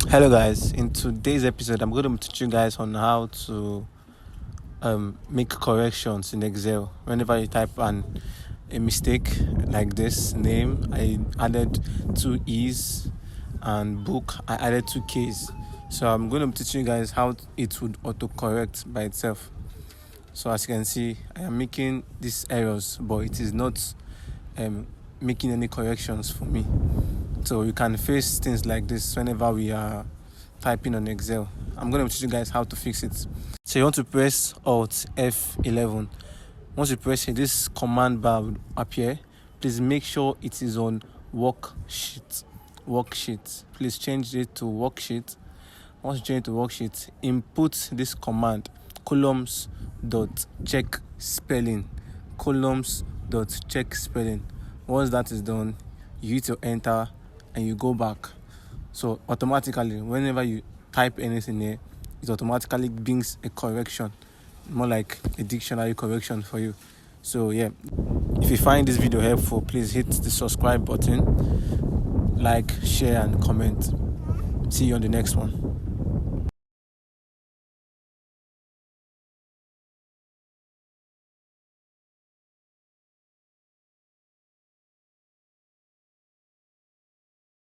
Hello guys, in today's episode I'm going to teach you guys on how to make corrections in Excel. Whenever you type a mistake like this name, I added 2 E's, and book I added 2 K's. So I'm going to be teaching you guys how it would autocorrect by itself. So as you can see, I am making these errors, but it is not making any corrections for me. So you can face things like this whenever we are typing on Excel. I'm going to teach you guys how to fix it. So you want to press Alt F11. Once you press it, this command bar will appear. Please make sure it is on worksheet. Please change it to worksheet. Once you change it to worksheet, input this command columns.check spelling. Once that is done, you hit your enter and you go back. So automatically, whenever you type anything here, it automatically brings a correction, more like a dictionary correction for you. So yeah, if you find this video helpful, please hit the subscribe button, like, share and comment. See you on the next one.